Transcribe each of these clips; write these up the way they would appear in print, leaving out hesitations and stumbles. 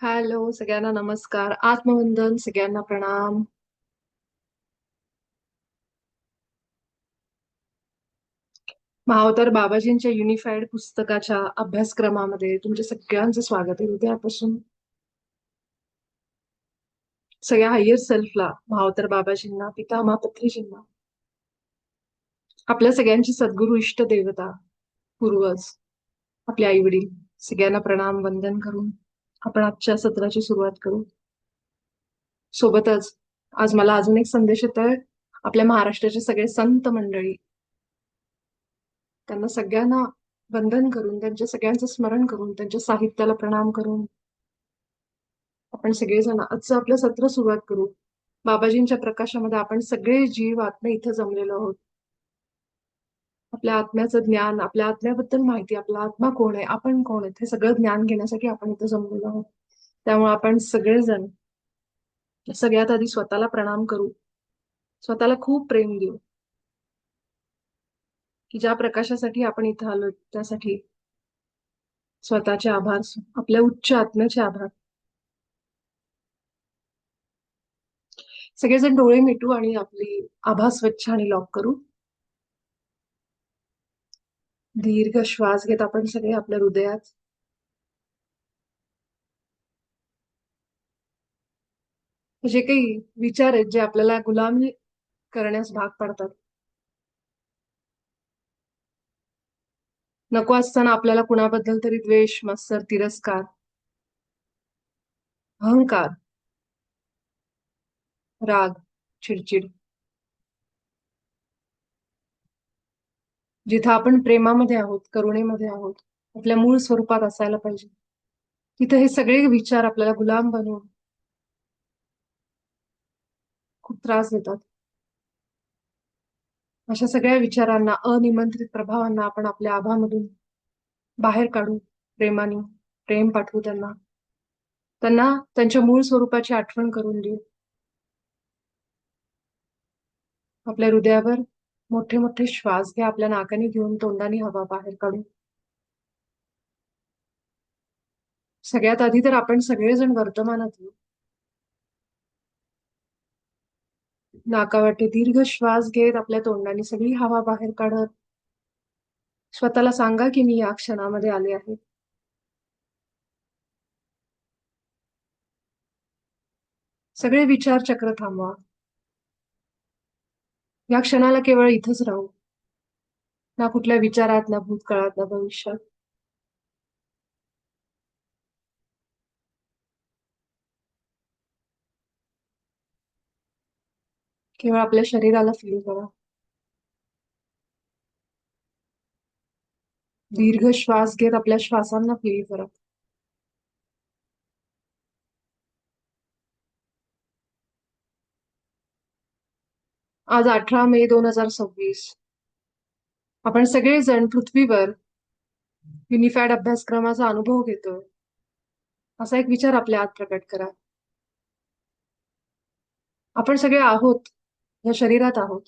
Hello, सगळ्यांना नमस्कार. आत्मवंदन, सगळ्यांना प्रणाम. महाअवतार बाबाजींच्या युनिफाईड पुस्तकाच्या अभ्यासक्रमामध्ये तुमच्या सगळ्यांचं स्वागत आहे. उद्यापासून सगळ्या हायर सेल्फला, महाअवतार बाबाजींना, पितामहा पत्रीजींना, आपल्या सगळ्यांची सद्गुरू, इष्ट देवता, पूर्वज, आपले आई वडील, सगळ्यांना प्रणाम वंदन करून आपण आजच्या सत्राची सुरुवात करू. सोबतच आज मला अजून एक संदेश येतोय. आपल्या महाराष्ट्राचे सगळे संत मंडळी, त्यांना सगळ्यांना वंदन करून, त्यांच्या सगळ्यांचं स्मरण करून, त्यांच्या साहित्याला प्रणाम करून आपण सगळेजण आजचं आपलं सत्र सुरुवात करू. बाबाजींच्या प्रकाशामध्ये आपण सगळे जीव आत्मा इथं जमलेलो आहोत. आपल्या आत्म्याचं ज्ञान, आपल्या आत्म्याबद्दल माहिती, आपला आत्मा कोण आहे, आपण कोण आहे, हे सगळं ज्ञान घेण्यासाठी आपण इथं जमलेलो आहोत. त्यामुळे आपण सगळेजण सगळ्यात आधी स्वतःला प्रणाम करू, स्वतःला खूप प्रेम देऊ, की ज्या प्रकाशासाठी आपण इथं आलो त्यासाठी स्वतःचे आभार, आपल्या उच्च आत्म्याचे आभार. सगळेजण डोळे मिटू आणि आपली आभा स्वच्छ आणि लॉक करू. दीर्घ श्वास घेत आपण सगळे आपल्या हृदयात जे काही विचार आहेत जे आपल्याला गुलामी करण्यास भाग पडतात, नको असताना आपल्याला कुणाबद्दल तरी द्वेष, मत्सर, तिरस्कार, अहंकार, राग, चिडचिड, जिथं आपण प्रेमामध्ये आहोत, करुणेमध्ये आहोत, आपल्या मूळ स्वरूपात असायला पाहिजे, तिथं हे सगळे विचार आपल्याला गुलाम बनवून खूप त्रास देतात. अशा सगळ्या विचारांना, अनिमंत्रित प्रभावांना आपण आपल्या आभामधून बाहेर काढू. प्रेमाने प्रेम पाठवू त्यांना, त्यांना त्यांच्या मूळ स्वरूपाची आठवण करून देऊ. आपल्या हृदयावर मोठे मोठे श्वास घ्या, आपल्या नाकाने घेऊन तोंडाने हवा बाहेर काढू. सगळ्यात आधी तर आपण सगळेजण वर्तमानात येऊ. नाकावाटे दीर्घ श्वास घेत आपल्या तोंडाने सगळी हवा बाहेर काढत स्वतःला सांगा की मी या क्षणामध्ये आले आहे. सगळे विचार चक्र थांबवा. या क्षणाला केवळ इथंच राहू. ना कुठल्या विचारात, ना भूतकाळात, ना भविष्यात. केवळ आपल्या शरीराला फील करा. दीर्घ श्वास घेत आपल्या श्वासांना फील करा. आज 18 मे 2026. आपण सगळेजण पृथ्वीवर युनिफाईड अभ्यासक्रमाचा अनुभव घेतोय, असा एक विचार आपल्या आत प्रकट करा. आपण सगळे आहोत, या शरीरात आहोत.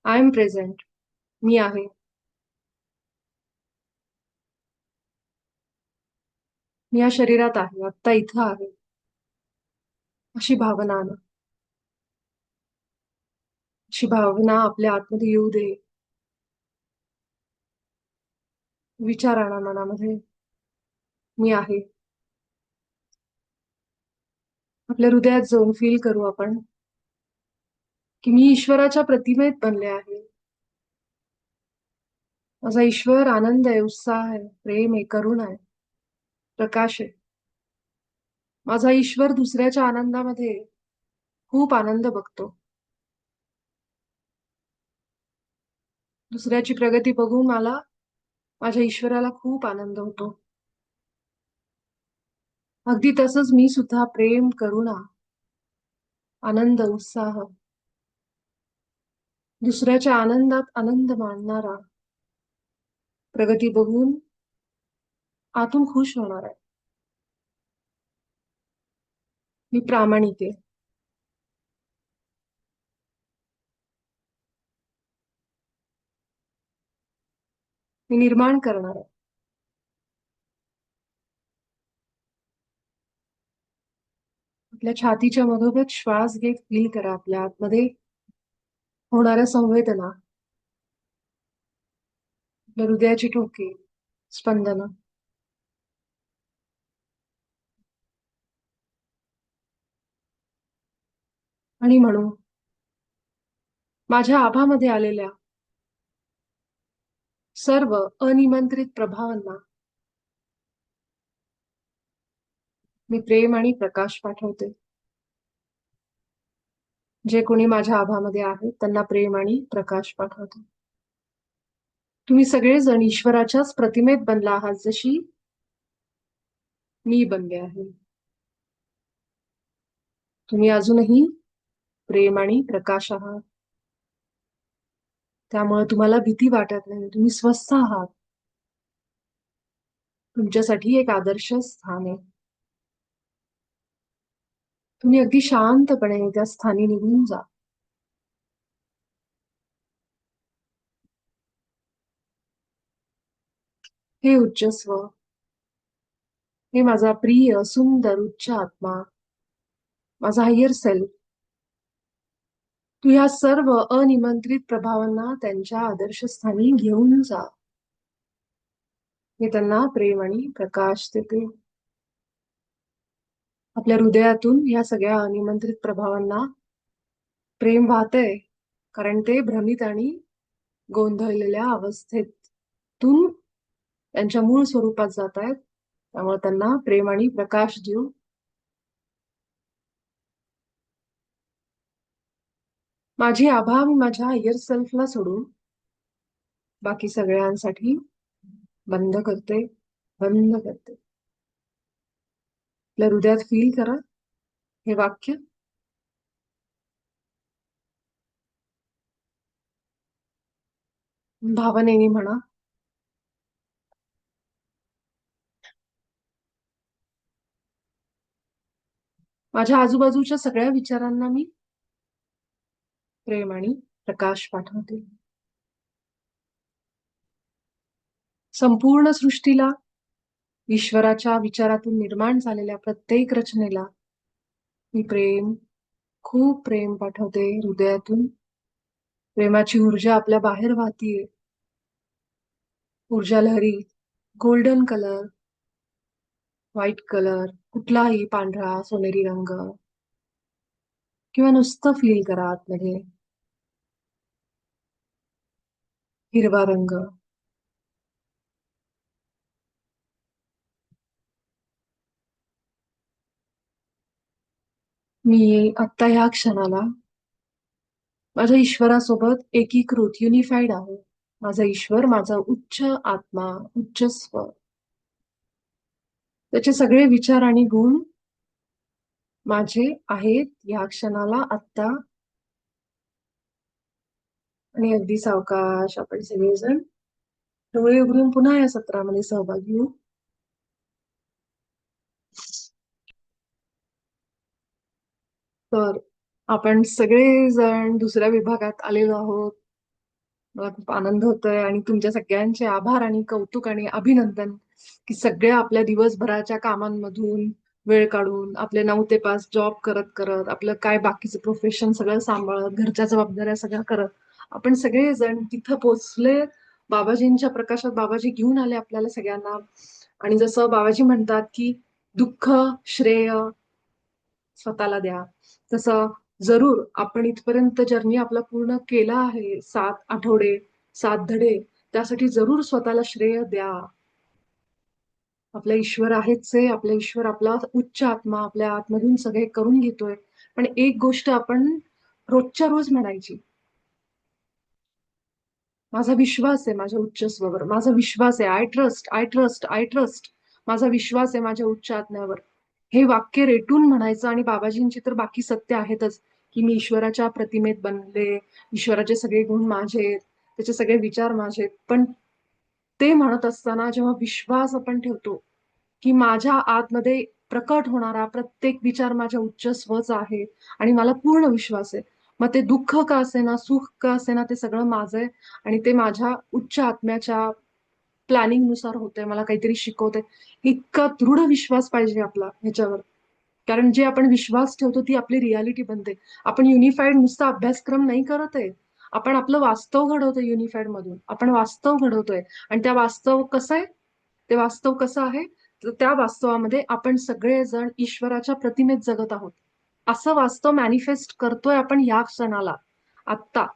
I am present. मी आहे. मी या शरीरात आहे, आत्ता इथं आहे, अशी भावना आणा. अशी भावना आपल्या आतमध्ये येऊ दे. विचार आणा मनामध्ये, मी आहे. आपल्या हृदयात जाऊन फील करू आपण की मी ईश्वराच्या प्रतिमेत बनले आहे. माझा ईश्वर आनंद आहे, उत्साह आहे, प्रेम आहे, करुणा आहे, प्रकाश आहे. माझा ईश्वर दुसऱ्याच्या आनंदामध्ये खूप आनंद बघतो. दुसऱ्याची प्रगती बघून मला माझ्या ईश्वराला खूप आनंद होतो. अगदी तसंच मी सुद्धा प्रेम, करुणा, आनंद, उत्साह, दुसऱ्याच्या आनंदात आनंद मानणारा, प्रगती बघून आतून खुश होणार आहे. मी प्रामाणिक आहे. मी निर्माण करणार आहे. आपल्या छातीच्या मधोमध श्वास घेत फील करा आपल्या आतमध्ये होणाऱ्या संवेदना, आपल्या हृदयाची ठोके, स्पंदन. आणि म्हणू, माझ्या आभामध्ये आलेल्या सर्व अनिमंत्रित प्रभावांना मी प्रेम आणि प्रकाश पाठवते. जे कोणी माझ्या आभामध्ये आहेत त्यांना प्रेम आणि प्रकाश पाठवते. तुम्ही सगळेजण ईश्वराच्याच प्रतिमेत बनला आहात, जशी मी बनले आहे. तुम्ही अजूनही प्रेम आणि प्रकाश आहात. त्यामुळे तुम्हाला भीती वाटत नाही. तुम्ही स्वस्थ आहात. तुमच्यासाठी एक आदर्श स्थान आहे. तुम्ही अगदी शांतपणे त्या स्थानी निघून जा. हे उच्चस्व, हे माझा प्रिय सुंदर उच्च आत्मा, माझा हायर सेल्फ, तू ह्या सर्व अनिमंत्रित प्रभावांना त्यांच्या आदर्शस्थानी घेऊन जा. हे त्यांना प्रेम आणि प्रकाश देते. आपल्या हृदयातून ह्या सगळ्या अनिमंत्रित प्रभावांना प्रेम वाहतंय, कारण ते भ्रमित आणि गोंधळलेल्या अवस्थेतून त्यांच्या मूळ स्वरूपात जात आहेत. त्यामुळे त्यांना प्रेम आणि प्रकाश देऊ. माझी आभा मी माझ्या हायर सेल्फला सोडून बाकी सगळ्यांसाठी बंद करते, बंद करते. आपल्या हृदयात फील करा हे वाक्य. भावनेने म्हणा. माझ्या आजूबाजूच्या सगळ्या विचारांना मी प्रेम आणि प्रकाश पाठवते. संपूर्ण सृष्टीला, ईश्वराच्या विचारातून निर्माण झालेल्या प्रत्येक रचनेला मी प्रेम, खूप प्रेम पाठवते हृदयातून. प्रेमाची ऊर्जा आपल्या बाहेर वाहतीये. ऊर्जा लहरी, गोल्डन कलर, व्हाईट कलर, कुठलाही पांढरा सोनेरी रंग, किंवा नुसतं फील करा आतमध्ये हिरवा रंग. मी आत्ता ह्या क्षणाला माझ्या ईश्वरासोबत एकीकृत, युनिफाईड आहे. माझा ईश्वर, माझा उच्च आत्मा, उच्च स्व, त्याचे सगळे विचार आणि गुण माझे आहेत या क्षणाला आत्ता. आणि अगदी सावकाश आपण सगळेजण डोळे उघडून पुन्हा या सत्रामध्ये सहभागी होऊ. तर आपण सगळेजण दुसऱ्या विभागात आलेलो आहोत. मला खूप आनंद होतोय आणि तुमच्या सगळ्यांचे आभार आणि कौतुक आणि अभिनंदन की सगळ्या आपल्या दिवसभराच्या कामांमधून वेळ काढून आपले 9 ते 5 जॉब करत करत आपलं काय बाकीचं प्रोफेशन सगळं सांभाळत घरच्या जबाबदाऱ्या सगळ्या करत आपण सगळेजण तिथं पोचले. बाबाजींच्या प्रकाशात बाबाजी घेऊन आले आपल्याला सगळ्यांना. आणि जसं बाबाजी म्हणतात की दुःख श्रेय स्वतःला द्या, तसं जरूर आपण इथपर्यंत जर्नी आपला पूर्ण केला आहे. 7 आठवडे, 7 धडे, त्यासाठी जरूर स्वतःला श्रेय द्या. आपला ईश्वर आहेच आहे. आपला ईश्वर आपला उच्च आत्मा आपल्या आतमधून सगळे करून घेतोय. पण एक गोष्ट आपण रोजच्या रोज म्हणायची, माझा विश्वास आहे माझ्या उच्च स्ववर, माझा विश्वास आहे, I trust, I trust, I trust, माझा विश्वास आहे माझ्या उच्च आत्म्यावर. हे वाक्य रेटून म्हणायचं. आणि बाबाजींची तर बाकी सत्य आहेतच की मी ईश्वराच्या प्रतिमेत बनले, ईश्वराचे सगळे गुण माझे, त्याचे सगळे विचार माझे. पण ते म्हणत असताना जेव्हा विश्वास आपण ठेवतो की माझ्या आतमध्ये प्रकट होणारा प्रत्येक विचार माझ्या उच्च स्वच आहे आणि मला पूर्ण विश्वास आहे, मग ते दुःख का असेना, सुख का असेना, ते सगळं माझं आहे आणि ते माझ्या उच्च आत्म्याच्या प्लॅनिंग नुसार होतंय, मला काहीतरी शिकवतंय. इतका दृढ विश्वास पाहिजे आपला ह्याच्यावर. कारण जे आपण विश्वास ठेवतो ती आपली रियालिटी बनते. आपण युनिफाईड नुसता अभ्यासक्रम नाही करत आहे, आपण आपलं वास्तव घडवतोय युनिफाईड मधून. आपण वास्तव घडवतोय. आणि त्या वास्तव कसं आहे, ते वास्तव कसं आहे, तर त्या वास्तवामध्ये आपण सगळेजण ईश्वराच्या प्रतिमेत जगत आहोत. असं वास्तव मॅनिफेस्ट करतोय आपण या क्षणाला, आत्ता.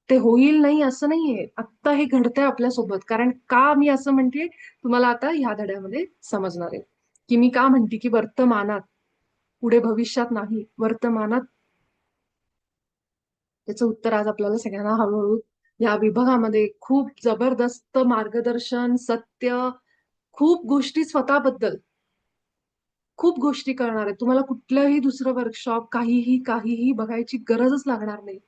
ते होईल नाही असं नाहीये, आत्ता हे घडतंय आपल्यासोबत. कारण का मी असं म्हणते तुम्हाला आता ह्या धड्यामध्ये समजणार आहे, की मी का म्हणते की वर्तमानात, पुढे भविष्यात नाही, वर्तमानात. त्याचं उत्तर आज आपल्याला सगळ्यांना हळूहळू या विभागामध्ये खूप जबरदस्त मार्गदर्शन, सत्य, खूप गोष्टी स्वतःबद्दल, खूप गोष्टी कळणार आहेत. तुम्हाला कुठलंही दुसरं वर्कशॉप, काहीही काहीही बघायची गरजच लागणार नाही.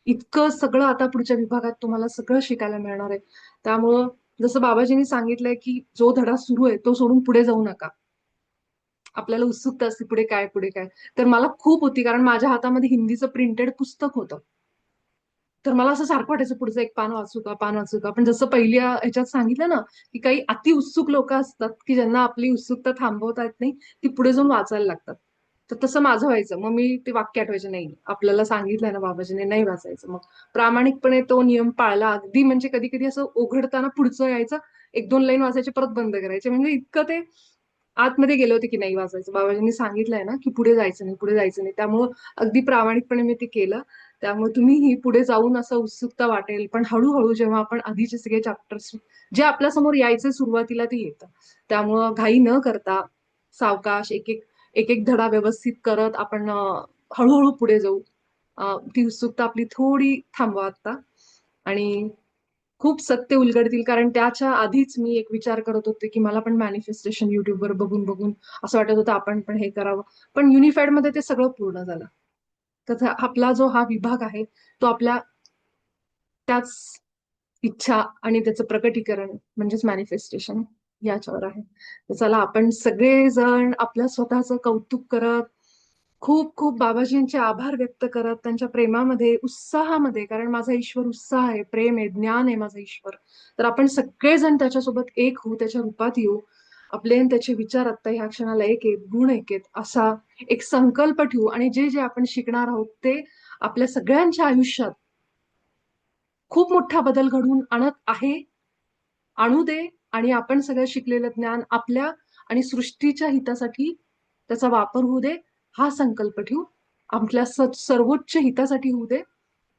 इतकं सगळं आता पुढच्या विभागात तुम्हाला सगळं शिकायला मिळणार आहे. त्यामुळं जसं बाबाजींनी सांगितलंय की जो धडा सुरू आहे तो सोडून पुढे जाऊ नका. आपल्याला उत्सुकता असते पुढे काय, पुढे काय. तर मला खूप होती, कारण माझ्या हातामध्ये हिंदीचं प्रिंटेड पुस्तक होतं. तर मला असं सारखं वाटायचं पुढचं एक पान वाचू का, पान वाचू का. पण जसं पहिल्या ह्याच्यात सांगितलं ना, की काही अति उत्सुक लोक असतात की ज्यांना आपली उत्सुकता थांबवता येत नाही, ती पुढे जाऊन वाचायला लागतात. तर तसं माझं व्हायचं. मग मी ते वाक्य आठवायचे, नाही आपल्याला सांगितलंय ना बाबाजीने, नाही वाचायचं. मग प्रामाणिकपणे तो नियम पाळला अगदी. म्हणजे कधी कधी असं उघडताना पुढचं यायचं, एक दोन लाईन वाचायचे, परत बंद करायचे. म्हणजे इतकं ते आतमध्ये गेले होते की नाही वाचायचं. बाबाजींनी सांगितलंय ना की पुढे जायचं नाही, पुढे जायचं नाही. त्यामुळं अगदी प्रामाणिकपणे मी ते केलं. त्यामुळे तुम्हीही पुढे जाऊन असं उत्सुकता वाटेल. पण हळूहळू जेव्हा आपण आधीचे सगळे चॅप्टर्स जे आपल्या समोर यायचे सुरुवातीला ते येतं. त्यामुळं घाई न करता सावकाश एक एक एक एक धडा व्यवस्थित करत आपण हळूहळू पुढे जाऊ. ती उत्सुकता आपली थोडी थांबवा आता. आणि खूप सत्य उलगडतील. कारण त्याच्या आधीच मी एक विचार करत होते की मला पण मॅनिफेस्टेशन युट्यूबवर बघून बघून असं वाटत होतं आपण पण हे करावं. पण युनिफाईड मध्ये ते सगळं पूर्ण झालं. तर आपला जो हा विभाग आहे तो आपल्या त्याच इच्छा आणि त्याचं प्रकटीकरण म्हणजेच मॅनिफेस्टेशन याच्यावर आहे. तर चला आपण सगळेजण आपल्या स्वतःचं कौतुक करत, खूप खूप बाबाजींचे आभार व्यक्त करत, त्यांच्या प्रेमामध्ये, उत्साहामध्ये, कारण माझा ईश्वर उत्साह आहे, प्रेम आहे, ज्ञान आहे माझा ईश्वर. तर आपण सगळेजण त्याच्यासोबत एक होऊ, त्याच्या रूपात येऊ. आपले आणि त्याचे विचार आत्ता ह्या क्षणाला एक आहेत, गुण एक आहेत, असा एक संकल्प ठेवू. आणि जे जे आपण शिकणार आहोत ते आपल्या सगळ्यांच्या आयुष्यात खूप मोठा बदल घडवून आणत आहे, आणू दे. आणि आपण सगळं शिकलेलं ज्ञान आपल्या आणि सृष्टीच्या हितासाठी त्याचा वापर होऊ दे, हा संकल्प ठेवू. आपल्या सर्वोच्च हितासाठी होऊ दे,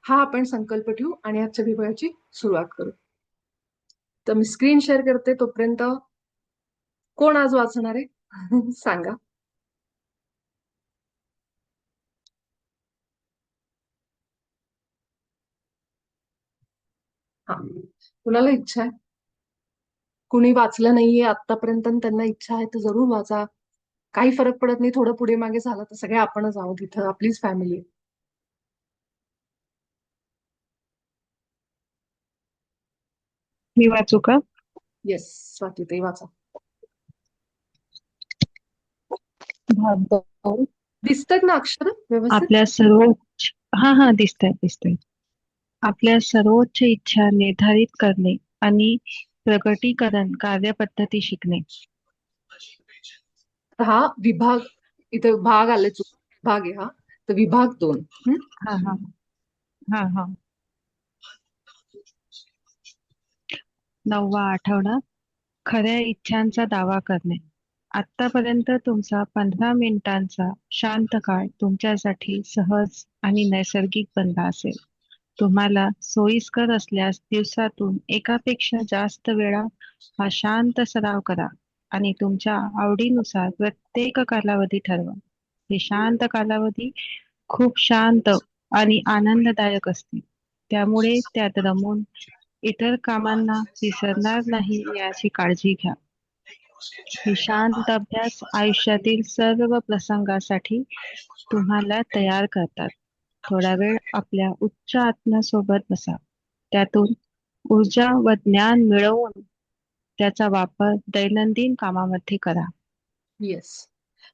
हा आपण संकल्प ठेवू आणि आजच्या विभागाची सुरुवात करू. तर मी स्क्रीन शेअर करते, तोपर्यंत कोण आज वाचणार आहे सांगा. हा, कुणाला इच्छा आहे? कुणी वाचलं नाहीये आतापर्यंत आणि त्यांना इच्छा आहे तर जरूर वाचा. काही फरक पडत नाही, थोडं पुढे मागे झालं तर सगळे आपणच आहोत इथं, आपलीच फॅमिली. मी वाचू का? येस, स्वातीताई वाचा. भाग दोन. दिसतात ना अक्षर व्यवस्थित? आपल्या सर्वोच्च हा हा दिसतंय दिसतंय. आपल्या सर्वोच्च इच्छा निर्धारित करणे आणि प्रकटीकरण कार्यपद्धती शिकणे. तर हा विभाग, इथे भाग आले, चुक भाग आहे हा. तर विभाग 2. हा हा हा हा 9वा आठवडा. खऱ्या इच्छांचा दावा करणे. आतापर्यंत तुमचा 15 मिनिटांचा शांत काळ तुमच्यासाठी सहज आणि नैसर्गिक बनला असेल. तुम्हाला सोयीस्कर असल्यास दिवसातून एकापेक्षा जास्त वेळा हा शांत सराव करा आणि तुमच्या आवडीनुसार प्रत्येक कालावधी ठरवा. हे शांत कालावधी खूप शांत आणि आनंददायक असतील. त्यामुळे त्यात रमून इतर कामांना विसरणार नाही याची काळजी घ्या. हे शांत अभ्यास आयुष्यातील सर्व प्रसंगासाठी तुम्हाला तयार करतात. थोडा वेळ आपल्या उच्च आत्म्यासोबत बसा. त्यातून ऊर्जा व ज्ञान मिळवून त्याचा वापर दैनंदिन कामामध्ये करा. येस.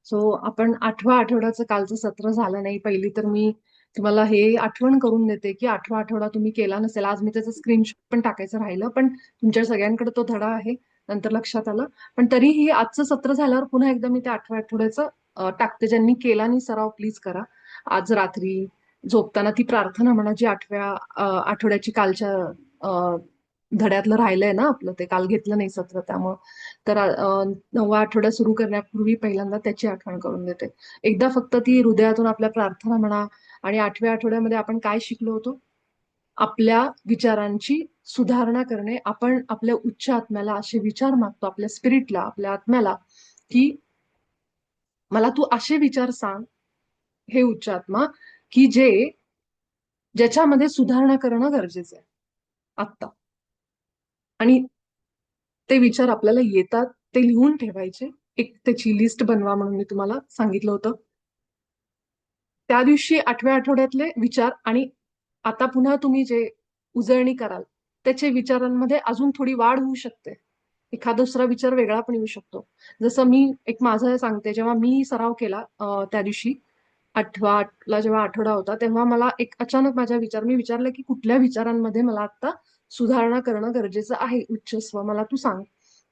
सो आपण 8व्या आठवड्याचं कालचं सत्र झालं नाही. पहिली तर मी तुम्हाला हे आठवण करून देते की 8वा आठवडा तुम्ही केला नसेल. आज मी त्याचं स्क्रीनशॉट पण टाकायचं राहिलं, पण तुमच्या सगळ्यांकडे तो धडा आहे, नंतर लक्षात आलं. पण तरीही आजचं सत्र झाल्यावर पुन्हा एकदा मी त्या 8व्या आठवड्याचं टाकते. ज्यांनी केला नाही सराव प्लीज करा. आज रात्री झोपताना ती प्रार्थना म्हणा जी आठवड्याची कालच्या अ, धड्यातलं राहिलंय ना आपलं, ते काल घेतलं नाही सत्र त्यामुळं. तर 9वा आठवडा सुरू करण्यापूर्वी पहिल्यांदा त्याची आठवण करून देते. एकदा फक्त ती हृदयातून आपल्या प्रार्थना म्हणा. आणि 8व्या आठवड्यामध्ये आपण काय शिकलो होतो? आपल्या विचारांची सुधारणा करणे. आपण आपल्या उच्च आत्म्याला असे विचार मागतो, आपल्या स्पिरिटला, आपल्या आत्म्याला, की मला तू असे विचार सांग, हे उच्च आत्मा, की ज्याच्यामध्ये सुधारणा करणं गरजेचं आहे आत्ता. आणि ते विचार आपल्याला येतात, ते लिहून ठेवायचे. एक त्याची लिस्ट बनवा म्हणून मी तुम्हाला सांगितलं होतं. त्या दिवशी 8व्या आठवड्यातले विचार, आणि आता पुन्हा तुम्ही जे उजळणी कराल त्याचे विचारांमध्ये अजून थोडी वाढ होऊ शकते. एखादा दुसरा विचार वेगळा पण येऊ शकतो. जसं मी एक माझं सांगते, जेव्हा मी सराव केला त्या दिवशी 8वा जेव्हा आठवडा होता, तेव्हा मला एक अचानक मी विचारलं की कुठल्या विचारांमध्ये मला आता सुधारणा करणं गरजेचं आहे, उच्चस्व मला तू सांग.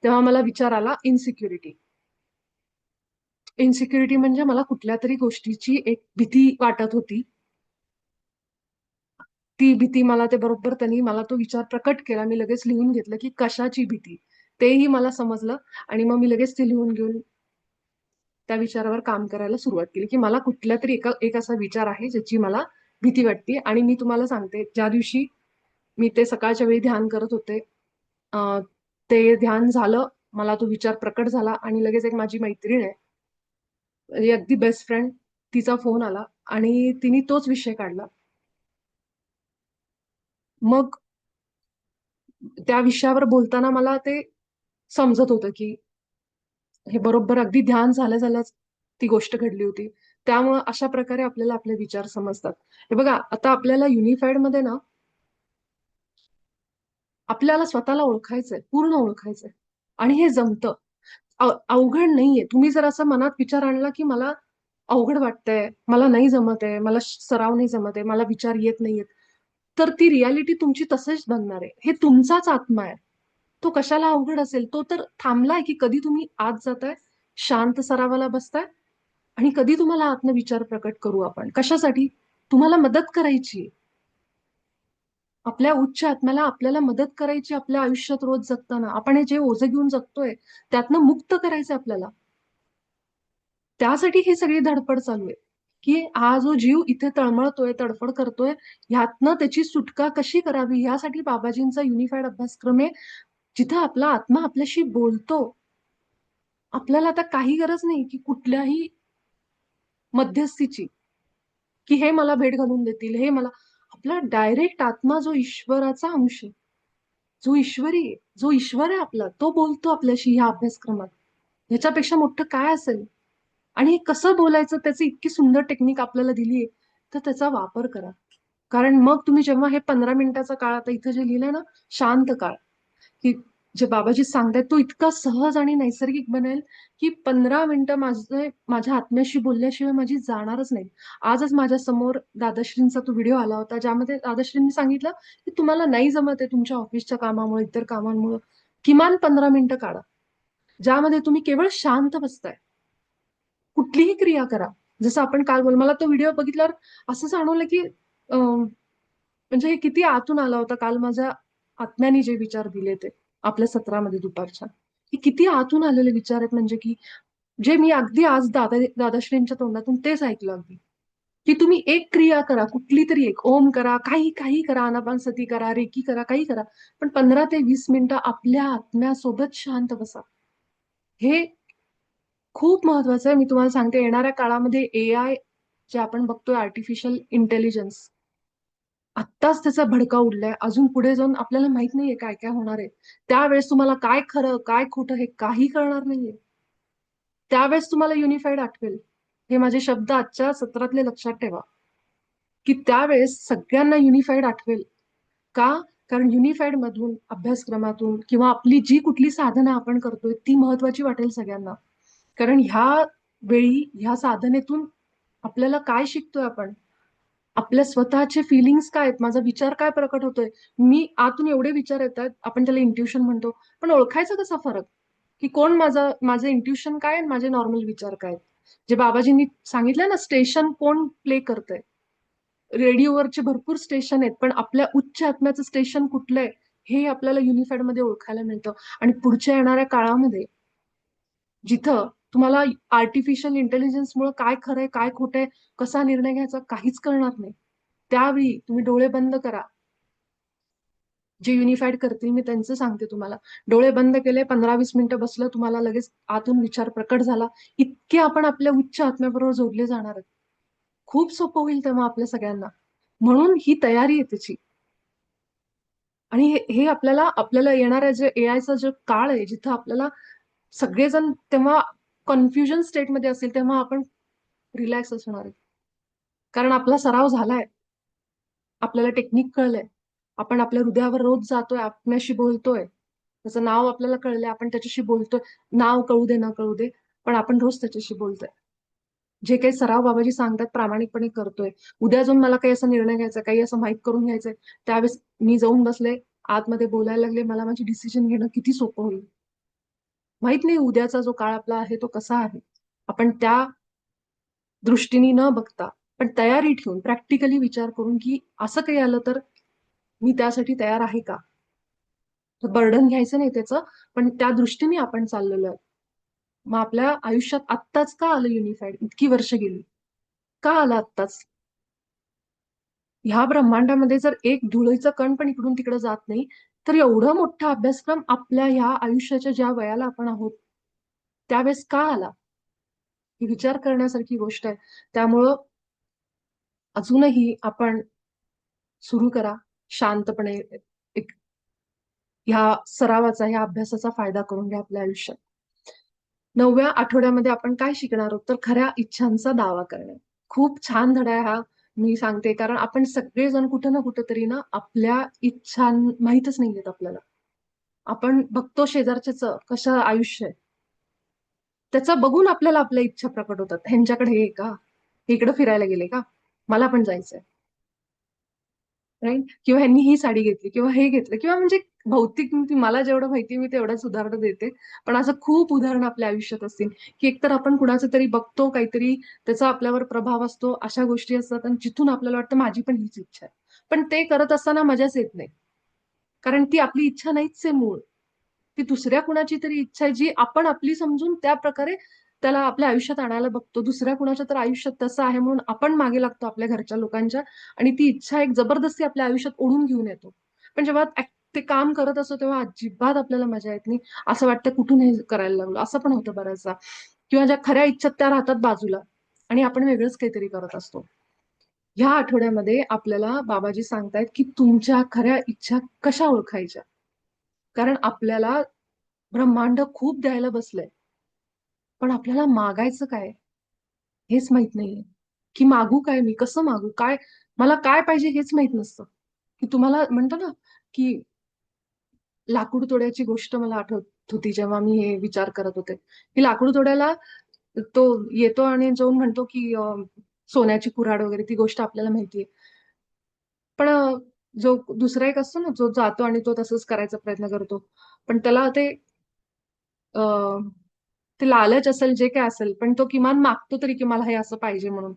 तेव्हा मला विचार आला इनसिक्युरिटी. इनसिक्युरिटी म्हणजे मला कुठल्या तरी गोष्टीची एक भीती वाटत होती. ती भीती मला ते बरोबर त्यांनी मला तो विचार प्रकट केला. मी लगेच लिहून घेतलं की कशाची भीती, तेही मला समजलं. आणि मग मी लगेच ते लिहून घेऊन त्या विचारावर काम करायला सुरुवात केली, की मला कुठल्या तरी एक असा विचार आहे ज्याची मला भीती वाटते. आणि मी तुम्हाला सांगते, ज्या दिवशी मी ते सकाळच्या वेळी ध्यान करत होते, अं, ते ध्यान झालं, मला तो विचार प्रकट झाला आणि लगेच एक माझी मैत्रीण आहे, म्हणजे अगदी बेस्ट फ्रेंड, तिचा फोन आला आणि तिने तोच विषय काढला. मग त्या विषयावर बोलताना मला ते समजत होतं की हे बरोबर अगदी ध्यान झाल्या झाल्याच ती गोष्ट घडली होती. त्यामुळे अशा प्रकारे आपल्याला आपले विचार समजतात. हे बघा, आता आपल्याला युनिफाईड मध्ये ना आपल्याला स्वतःला ओळखायचंय, पूर्ण ओळखायचंय. आणि हे जमतं. अवघड नाहीये. तुम्ही जर असं मनात विचार आणला की मला अवघड वाटतंय, मला नाही जमत आहे, मला सराव नाही जमत आहे, मला विचार येत नाहीयेत, तर ती रियालिटी तुमची तसंच बनणार आहे. हे तुमचाच आत्मा आहे. तो कशाला अवघड असेल? तो तर थांबलाय की कधी तुम्ही आत जाताय, शांत सरावाला बसताय, आणि कधी तुम्हाला आत्मविचार प्रकट करू आपण. कशासाठी? तुम्हाला मदत करायची. आपल्या उच्च आत्म्याला आपल्याला मदत करायची आपल्या आयुष्यात रोज जगताना. आपण हे जे ओझं घेऊन जगतोय त्यातनं मुक्त करायचं आपल्याला. त्यासाठी ही सगळी धडपड चालू आहे, की हा जो जीव इथे तळमळतोय, तडफड करतोय, ह्यातनं त्याची सुटका कशी करावी, यासाठी बाबाजींचा युनिफाईड अभ्यासक्रम आहे, जिथं आपला आत्मा आपल्याशी बोलतो. आपल्याला आता काही गरज नाही की कुठल्याही मध्यस्थीची, की हे मला भेट घालून देतील, हे मला. आपला डायरेक्ट आत्मा जो ईश्वराचा अंश आहे, जो ईश्वरी आहे, जो ईश्वर आहे आपला, तो बोलतो आपल्याशी ह्या अभ्यासक्रमात. ह्याच्यापेक्षा मोठं काय असेल? आणि हे कसं बोलायचं, त्याची इतकी सुंदर टेक्निक आपल्याला दिलीये, तर त्याचा वापर करा. कारण मग तुम्ही जेव्हा हे 15 मिनिटाचा काळ, आता इथं जे लिहिलंय ना, शांत काळ, की जे बाबाजी सांगतायत तो इतका सहज आणि नैसर्गिक बनेल, की 15 मिनिटं माझ्या आत्म्याशी बोलल्याशिवाय माझी जाणारच नाही. आजच माझ्या समोर दादाश्रींचा तो व्हिडिओ आला होता, ज्यामध्ये दादाश्रींनी सांगितलं की तुम्हाला नाही जमत आहे तुमच्या ऑफिसच्या कामामुळे, इतर कामांमुळे, किमान 15 मिनिटं काढा, ज्यामध्ये तुम्ही केवळ शांत बसताय. कुठलीही क्रिया करा. जसं आपण काल मला तो व्हिडिओ बघितल्यावर असं जाणवलं की म्हणजे हे किती आतून आला होता काल माझ्या आत्म्याने जे विचार दिले ते आपल्या सत्रामध्ये दुपारच्या. हे किती आतून आलेले विचार आहेत, म्हणजे की जे मी अगदी आज दादाश्रींच्या तोंडातून तेच ऐकलं अगदी, की तुम्ही एक क्रिया करा, कुठली तरी एक, ओम करा, काही काही करा, आनापानसती करा, रेकी करा, काही करा, पण 15 ते 20 मिनिटं आपल्या आत्म्यासोबत शांत बसा. हे खूप महत्वाचं आहे. मी तुम्हाला सांगते, येणाऱ्या काळामध्ये एआय जे आपण बघतोय, आर्टिफिशियल इंटेलिजन्स, आत्ताच त्याचा भडका उडलाय. अजून पुढे जाऊन आपल्याला माहित नाहीये काय काय होणार आहे. त्यावेळेस तुम्हाला काय खरं काय खोटं हे काही कळणार नाहीये. त्यावेळेस तुम्हाला युनिफाईड आठवेल. हे माझे शब्द आजच्या सत्रातले लक्षात ठेवा, की त्यावेळेस सगळ्यांना युनिफाईड आठवेल. का? कारण युनिफाईड मधून, अभ्यासक्रमातून, किंवा आपली जी कुठली साधना आपण करतोय ती महत्वाची वाटेल सगळ्यांना. कारण ह्या वेळी, ह्या साधनेतून आपल्याला काय शिकतोय आपण? आपल्या स्वतःचे फिलिंग्स काय आहेत? माझा विचार काय प्रकट होतोय? मी आतून एवढे विचार येतात, आपण त्याला इंट्युशन म्हणतो. पण ओळखायचा कसा फरक? की कोण माझं इंट्युशन काय आणि माझे नॉर्मल विचार काय? जे बाबाजींनी सांगितलं ना, स्टेशन कोण प्ले करतंय. रेडिओवरचे भरपूर स्टेशन आहेत, पण आपल्या उच्च आत्म्याचं स्टेशन कुठलंय हे आपल्याला युनिफाईड मध्ये ओळखायला मिळतं. आणि पुढच्या येणाऱ्या काळामध्ये जिथं तुम्हाला आर्टिफिशियल इंटेलिजन्समुळे काय खरंय काय खोटंय, कसा निर्णय घ्यायचा काहीच कळणार नाही, त्यावेळी तुम्ही डोळे बंद करा. जे युनिफाईड करतील मी त्यांचं सांगते तुम्हाला. डोळे बंद केले, 15-20 मिनिटं बसलं, तुम्हाला लगेच आतून विचार प्रकट झाला. इतके आपण आपल्या उच्च आत्म्याबरोबर जोडले जाणार आहेत. खूप सोपं होईल तेव्हा आपल्या सगळ्यांना. म्हणून ही तयारी आहे त्याची. आणि हे आपल्याला आपल्याला येणाऱ्या जे एआयचा जो काळ आहे, जिथं आपल्याला सगळेजण तेव्हा कन्फ्युजन स्टेटमध्ये असतील, तेव्हा आपण रिलॅक्स असणार आहे. कारण आपला सराव झालाय, आपल्याला टेक्निक कळलंय, आपण आपल्या हृदयावर रोज जातोय, आत्म्याशी बोलतोय, त्याचं नाव आपल्याला कळलंय, आपण त्याच्याशी बोलतोय. नाव कळू दे न कळू दे, पण आपण रोज त्याच्याशी बोलतोय. जे काही सराव बाबाजी सांगतात प्रामाणिकपणे करतोय. उद्या जाऊन मला काही असा निर्णय घ्यायचा, काही असं माहीत करून घ्यायचंय, त्यावेळेस मी जाऊन बसले, आतमध्ये बोलायला लागले, मला माझी डिसिजन घेणं किती सोपं होईल. माहित नाही उद्याचा जो काळ आपला आहे तो कसा आहे. आपण त्या दृष्टीने न बघता, पण तयारी ठेवून प्रॅक्टिकली विचार करून की असं काही आलं तर मी त्यासाठी तयार आहे का. बर्डन घ्यायचं नाही त्याचं, पण त्या दृष्टीने आपण चाललेलो आहे. मग आपल्या आयुष्यात आत्ताच का आलं युनिफाईड, इतकी वर्ष गेली, का आलं आत्ताच. ह्या ब्रह्मांडामध्ये जर एक धुळीचं कण पण इकडून तिकडे जात नाही, तर एवढा मोठा अभ्यासक्रम आपल्या ह्या आयुष्याच्या ज्या वयाला आपण आहोत त्यावेळेस का आला, ही विचार करण्यासारखी गोष्ट आहे. त्यामुळं अजूनही आपण सुरू करा शांतपणे. एक ह्या सरावाचा, ह्या अभ्यासाचा फायदा करून घ्या आपल्या आयुष्यात. 9व्या आठवड्यामध्ये आपण काय शिकणार आहोत, तर खऱ्या इच्छांचा दावा करणे. खूप छान धडा आहे हा, मी सांगते, कारण आपण सगळेजण कुठं ना कुठं तरी ना आपल्या इच्छा माहीतच नाहीयेत आपल्याला. आपण बघतो शेजारच्याच कसं आयुष्य आहे, त्याचं बघून आपल्याला आपल्या इच्छा प्रकट होतात. ह्यांच्याकडे हे आहे का, हे इकडे फिरायला गेले का, मला पण जायचंय, राईट. किंवा ह्यांनी ही साडी घेतली किंवा हे घेतलं, किंवा म्हणजे भौतिक मला जेवढं माहिती मी तेवढंच उदाहरण देते. पण असं खूप उदाहरण आपल्या आयुष्यात असतील, की एकतर आपण कुणाचं तरी बघतो काहीतरी, त्याचा आपल्यावर प्रभाव असतो, अशा गोष्टी असतात, आणि जिथून आपल्याला वाटतं माझी पण हीच इच्छा आहे. पण ते करत असताना मजाच येत नाही, कारण ती आपली इच्छा नाहीच आहे मूळ. ती दुसऱ्या कुणाची तरी इच्छा आहे, जी आपण आपली समजून त्या प्रकारे त्याला आपल्या आयुष्यात आणायला बघतो. दुसऱ्या कुणाच्या तर आयुष्यात तसं आहे म्हणून आपण मागे लागतो आपल्या घरच्या लोकांच्या, आणि ती इच्छा एक जबरदस्ती आपल्या आयुष्यात ओढून घेऊन येतो. पण जेव्हा ते काम करत असतो तेव्हा अजिबात आपल्याला मजा येत नाही. असं वाटतं कुठून हे करायला लागलो, असं पण होतं बऱ्याचदा. किंवा ज्या खऱ्या इच्छा त्या राहतात बाजूला, आणि आपण वेगळंच काहीतरी करत असतो. ह्या आठवड्यामध्ये आपल्याला बाबाजी सांगतायत की तुमच्या खऱ्या इच्छा कशा ओळखायच्या. कारण आपल्याला ब्रह्मांड खूप द्यायला बसलंय, पण आपल्याला मागायचं काय हेच माहित नाहीये. की मागू काय, मी कसं मागू, काय मला काय पाहिजे हेच माहित नसतं. की तुम्हाला म्हणतो ना, की लाकूड तोड्याची गोष्ट मला आठवत होती जेव्हा मी हे विचार करत होते, की लाकूड तोड्याला तो येतो आणि जाऊन म्हणतो की सोन्याची कुऱ्हाड वगैरे, ती गोष्ट आपल्याला माहितीये. पण जो दुसरा एक असतो ना, जो जातो आणि तो तसंच करायचा प्रयत्न करतो, पण त्याला ते ते लालच असेल जे काय असेल, पण तो किमान मागतो तरी की मला हे असं पाहिजे म्हणून.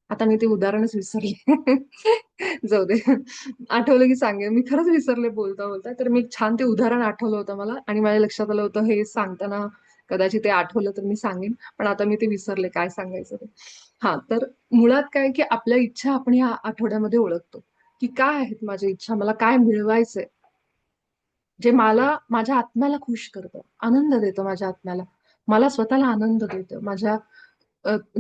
आता मी ते उदाहरणच विसरले. जाऊ दे. आठवलं की सांगेन. मी खरंच विसरले बोलता बोलता. तर मी छान ते उदाहरण आठवलं होतं मला, आणि माझ्या लक्षात आलं होतं हे सांगताना कदाचित ते आठवलं तर मी सांगेन. पण आता मी ते विसरले काय सांगायचं ते. हा, तर मुळात काय की आपल्या इच्छा आपण या आठवड्यामध्ये ओळखतो, की काय आहेत माझ्या इच्छा, मला काय मिळवायचंय, जे मला माझ्या आत्म्याला खुश करतं, आनंद देतं माझ्या आत्म्याला. मला स्वतःला आनंद देतं.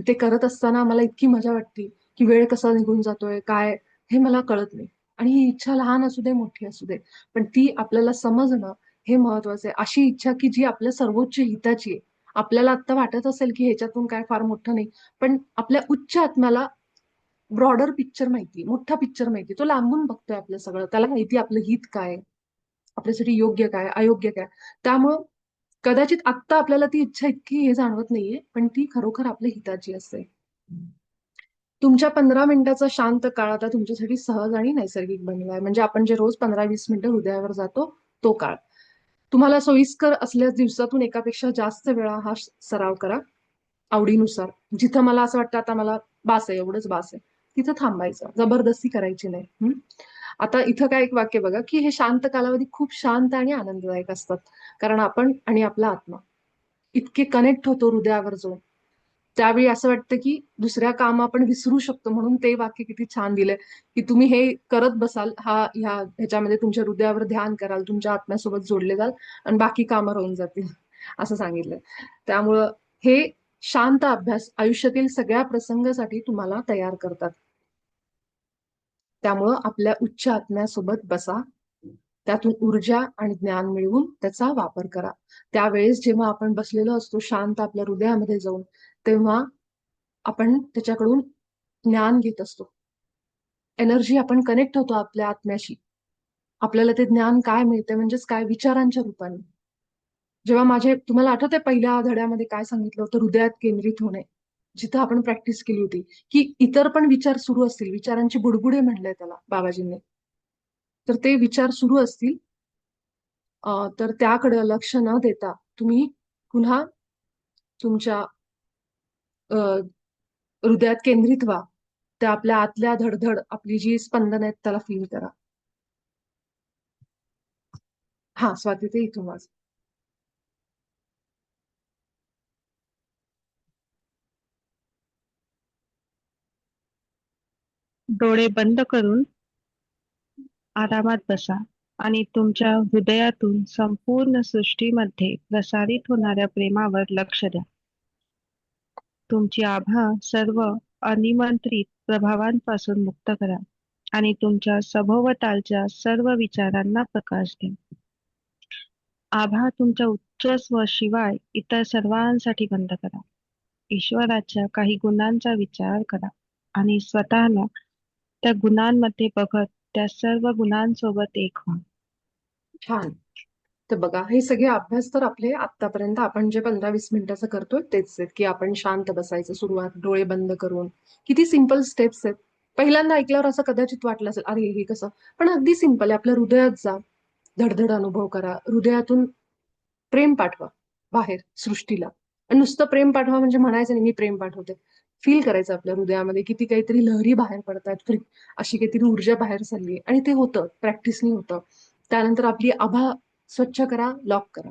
ते करत असताना मला इतकी मजा वाटते, की वेळ कसा निघून जातोय, काय हे मला कळत नाही. आणि ही इच्छा लहान असू दे, मोठी असू दे, पण ती आपल्याला समजणं हे महत्वाचं आहे. अशी इच्छा की जी आपल्या सर्वोच्च हिताची आहे. आपल्याला आत्ता वाटत असेल की ह्याच्यातून काय फार मोठं नाही, पण आपल्या उच्च आत्म्याला ब्रॉडर पिक्चर माहिती, मोठा पिक्चर माहिती. तो लांबून बघतोय आपलं सगळं. त्याला माहिती आपलं हित काय, आपल्यासाठी योग्य काय, अयोग्य काय. त्यामुळं कदाचित आत्ता आपल्याला ती इच्छा इतकी हे जाणवत नाहीये, पण ती खरोखर आपल्या हिताची असते. तुमच्या 15 मिनिटाचा शांत काळ आता तुमच्यासाठी सहज आणि नैसर्गिक बनलाय. म्हणजे आपण जे रोज 15-20 मिनिटं हृदयावर जातो, तो काळ. तुम्हाला सोयीस्कर असल्यास दिवसातून एकापेक्षा जास्त वेळा हा सराव करा. आवडीनुसार. जिथं मला असं वाटतं आता मला बास आहे, एवढंच बास आहे, तिथं थांबायचं, जबरदस्ती करायची नाही. आता इथं काय एक वाक्य बघा, की हे शांत कालावधी खूप शांत आणि आनंददायक असतात. कारण आपण आणि आपला आत्मा इतके कनेक्ट होतो हृदयावर जाऊन. त्यावेळी असं वाटतं, की दुसऱ्या काम आपण विसरू शकतो. म्हणून ते वाक्य किती छान दिलंय, की तुम्ही हे करत बसाल, ह्याच्यामध्ये तुमच्या हृदयावर ध्यान कराल, तुमच्या आत्म्यासोबत जोडले जाल आणि बाकी कामं राहून जातील, असं सांगितलंय. त्यामुळं हे शांत अभ्यास आयुष्यातील सगळ्या प्रसंगासाठी तुम्हाला तयार करतात. त्यामुळं आपल्या उच्च आत्म्यासोबत बसा, त्यातून ऊर्जा आणि ज्ञान मिळवून त्याचा वापर करा. त्यावेळेस जेव्हा आपण बसलेलो असतो शांत आपल्या हृदयामध्ये जाऊन, तेव्हा आपण त्याच्याकडून ज्ञान घेत असतो. एनर्जी आपण कनेक्ट होतो आपल्या आत्म्याशी. आपल्याला ते ज्ञान काय मिळते म्हणजेच काय विचारांच्या रूपाने. जेव्हा तुम्हाला आठवतंय पहिल्या धड्यामध्ये काय सांगितलं होतं हृदयात केंद्रित होणे. जिथं आपण प्रॅक्टिस केली होती, की इतर पण विचार सुरू असतील. विचारांची बुडबुडे म्हणलंय त्याला बाबाजींनी. तर ते विचार सुरू असतील तर त्याकडे लक्ष न देता तुम्ही पुन्हा तुमच्या अ, हृदयात केंद्रित व्हा. त्या आपल्या आतल्या धडधड, आपली जी स्पंदन आहेत त्याला फील करा. हा, स्वाती ते इथून वाच. डोळे बंद करून आरामात बसा आणि तुमच्या हृदयातून संपूर्ण सृष्टीमध्ये प्रसारित होणाऱ्या प्रेमावर लक्ष द्या. तुमची आभा सर्व अनिमंत्रित प्रभावांपासून मुक्त करा आणि तुमच्या सभोवतालच्या सर्व विचारांना प्रकाश द्या. आभा तुमच्या उच्च शिवाय इतर सर्वांसाठी बंद करा. ईश्वराच्या काही गुणांचा विचार करा आणि स्वतःला त्या गुणांमध्ये बघत त्या सर्व गुणांसोबत एक व्हा. छान. तर बघा, हे सगळे अभ्यास तर आपले आतापर्यंत आपण जे 15-20 मिनिटाचं करतोय तेच आहेत, की आपण शांत बसायचं सुरुवात, डोळे बंद करून. किती सिंपल स्टेप्स आहेत. पहिल्यांदा ऐकल्यावर असं कदाचित वाटलं असेल, अरे हे कसं? पण अगदी सिंपल आहे. आपल्या हृदयात जा, धडधड अनुभव करा. हृदयातून प्रेम पाठवा बाहेर सृष्टीला. आणि नुसतं प्रेम पाठवा म्हणजे म्हणायचं नाही, मी प्रेम पाठवते. फील करायचं आपल्या हृदयामध्ये किती काहीतरी लहरी बाहेर पडतात, अशी काहीतरी ऊर्जा बाहेर चालली आणि ते होतं, प्रॅक्टिसनी होतं. त्यानंतर आपली आभा स्वच्छ करा, लॉक करा.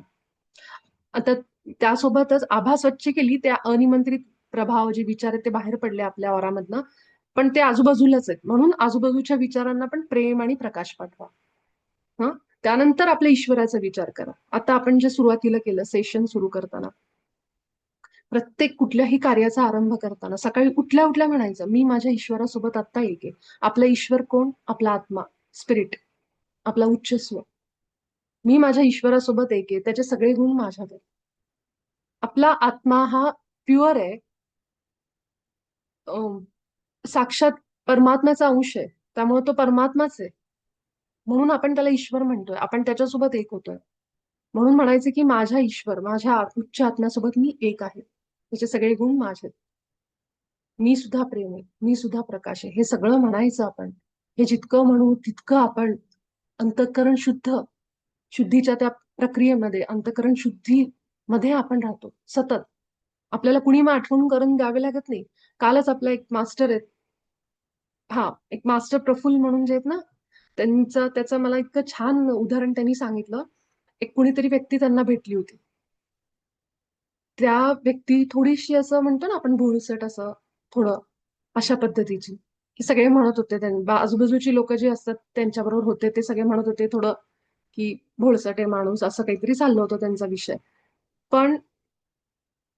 आता त्यासोबतच आभा स्वच्छ केली, त्या अनिमंत्रित प्रभाव जे विचार आहेत ते बाहेर पडले आपल्या औरामधनं. पण ते आजूबाजूलाच आहेत. म्हणून आजूबाजूच्या विचारांना पण प्रेम आणि प्रकाश पाठवा. हं? त्यानंतर आपल्या ईश्वराचा विचार करा. आता आपण जे सुरुवातीला केलं सेशन सुरू करताना, प्रत्येक कुठल्याही कार्याचा आरंभ करताना सकाळी उठल्या उठल्या म्हणायचं, मी माझ्या ईश्वरासोबत आत्ता एक आहे. आपला ईश्वर कोण? आपला आत्मा, स्पिरिट, आपला उच्च स्व. मी माझ्या ईश्वरासोबत एक आहे. त्याचे सगळे गुण माझ्यात आहेत. आपला आत्मा हा प्युअर आहे. अं, साक्षात परमात्म्याचा अंश आहे. त्यामुळे तो परमात्माच आहे. म्हणून आपण त्याला ईश्वर म्हणतोय. आपण त्याच्यासोबत एक होतोय. म्हणून म्हणायचं की माझ्या ईश्वर, माझ्या उच्च आत्म्यासोबत मी एक आहे. त्याचे सगळे गुण माझे. मी सुद्धा प्रेम आहे. मी सुद्धा प्रकाश आहे. हे सगळं म्हणायचं आपण. हे जितकं म्हणू तितकं आपण अंतःकरण शुद्ध, शुद्धीच्या त्या प्रक्रियेमध्ये, अंतःकरण शुद्धीमध्ये आपण राहतो सतत. आपल्याला कुणी मग आठवण करून द्यावे लागत नाही. कालच आपला एक मास्टर आहेत. हा, एक मास्टर प्रफुल्ल म्हणून जे आहेत ना, त्याचं मला इतकं छान उदाहरण त्यांनी सांगितलं. एक कुणीतरी व्यक्ती त्यांना भेटली होती. त्या व्यक्ती थोडीशी असं म्हणतो ना आपण भोळसट असं थोडं अशा पद्धतीची. हे सगळे म्हणत होते आजूबाजूची लोक जे असतात त्यांच्याबरोबर होते ते सगळे म्हणत होते थोडं की भोळसट आहे माणूस असं काहीतरी चाललं होतं त्यांचा विषय. पण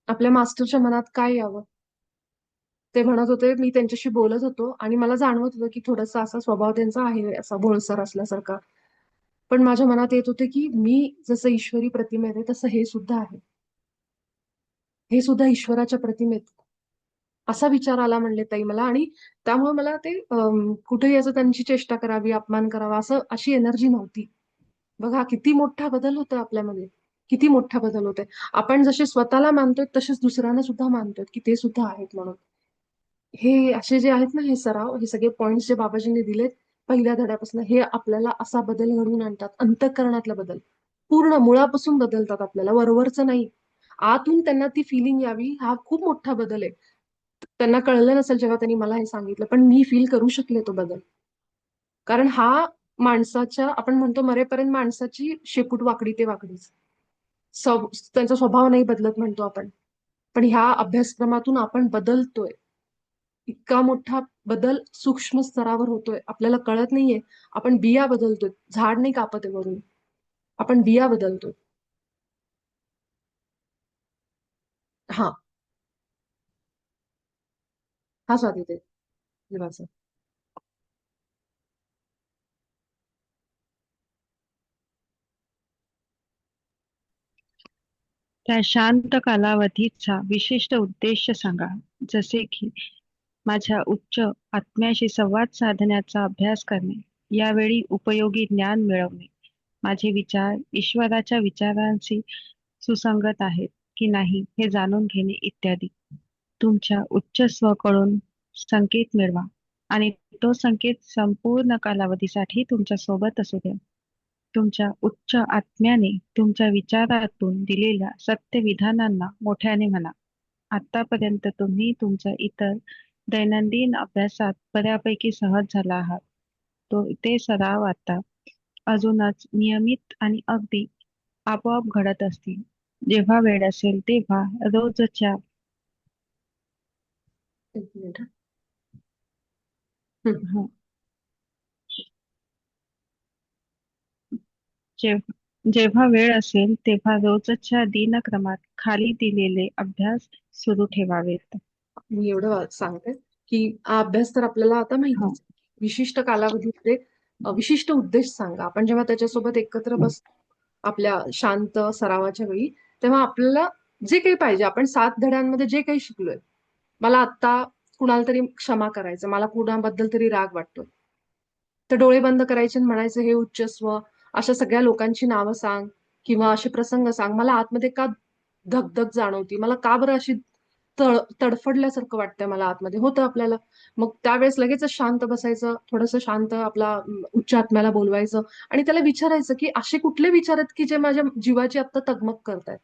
आपल्या मास्टरच्या मनात काय यावं? ते म्हणत होते मी त्यांच्याशी बोलत होतो आणि मला जाणवत होतं की थोडासा असा स्वभाव त्यांचा आहे असा भोळसर असल्यासारखा. पण माझ्या मनात येत होते की मी जसं ईश्वरी प्रतिमेत आहे तसं हे सुद्धा आहे. हे सुद्धा ईश्वराच्या प्रतिमेत. असा विचार आला म्हणले ताई मला आणि त्यामुळे मला ते कुठेही असं त्यांची चेष्टा करावी, अपमान करावा अशी एनर्जी नव्हती. बघा किती मोठा बदल होतोय आपल्यामध्ये. किती मोठा बदल होतोय. आपण जसे स्वतःला मानतोय तसेच दुसऱ्यांना सुद्धा मानतोय की ते सुद्धा आहेत म्हणून. हे असे जे आहेत ना हे सराव, हे सगळे पॉइंट्स जे बाबाजींनी दिलेत पहिल्या धड्यापासून हे आपल्याला असा बदल घडवून आणतात. अंतःकरणातला बदल. पूर्ण मुळापासून बदलतात आपल्याला, वरवरचं नाही. आतून त्यांना ती फिलिंग यावी, हा खूप मोठा बदल आहे. त्यांना कळलं नसेल जेव्हा त्यांनी मला हे सांगितलं, पण मी फील करू शकले तो बदल. कारण हा माणसाच्या, आपण म्हणतो मरेपर्यंत माणसाची शेपूट वाकडी ते वाकडीच. त्यांचा स्वभाव नाही बदलत म्हणतो आपण. पण ह्या अभ्यासक्रमातून आपण बदलतोय. इतका मोठा बदल सूक्ष्म स्तरावर होतोय, आपल्याला कळत नाहीये. आपण बिया बदलतोय, झाड नाही कापत आहे वरून, आपण बिया बदलतोय. हा, हा स्वाती ते जीवाचा. त्या शांत कालावधीचा विशिष्ट उद्देश सांगा. जसे की माझ्या उच्च आत्म्याशी संवाद साधण्याचा अभ्यास करणे, यावेळी उपयोगी ज्ञान मिळवणे, माझे विचार ईश्वराच्या विचारांशी सुसंगत आहेत की नाही हे जाणून घेणे इत्यादी. तुमच्या उच्च स्वकडून संकेत मिळवा आणि तो संकेत संपूर्ण कालावधीसाठी तुमच्या सोबत असू द्या. तुमच्या उच्च आत्म्याने तुमच्या विचारातून दिलेल्या सत्य विधानांना मोठ्याने म्हणा. आतापर्यंत तुम्ही तुमच्या इतर दैनंदिन अभ्यासात बऱ्यापैकी सहज झाला आहात. ते सराव आता अजूनच नियमित आणि अगदी आपोआप घडत असतील. जेव्हा वेळ असेल तेव्हा रोजच्या एक मिनिट. हं. हं, जेव्हा वेळ असेल तेव्हा रोजच्या दिनक्रमात खाली दिलेले अभ्यास सुरू ठेवावेत. मी एवढं सांगते की हा अभ्यास तर आपल्याला आता हो. माहितीच आहे. विशिष्ट कालावधीमध्ये विशिष्ट उद्देश सांगा. आपण जेव्हा त्याच्यासोबत एकत्र बसतो आपल्या शांत सरावाच्या वेळी, तेव्हा आपल्याला जे काही पाहिजे, आपण 7 धड्यांमध्ये जे काही शिकलोय, मला आता कुणाला तरी क्षमा करायचं, मला कुणाबद्दल तरी राग वाटतोय, तर डोळे बंद करायचे आणि म्हणायचं, हे उच्चस्व, अशा सगळ्या लोकांची नावं सांग किंवा असे प्रसंग सांग. मला आतमध्ये का धगधग जाणवती, मला का बरं अशी तडफडल्यासारखं वाटतंय मला आतमध्ये, होतं आपल्याला. मग त्यावेळेस लगेचच शांत बसायचं, थोडंसं शांत आपला उच्च आत्म्याला बोलवायचं आणि त्याला विचारायचं की असे कुठले विचार आहेत की जे माझ्या जीवाची आत्ता तगमग करतायत.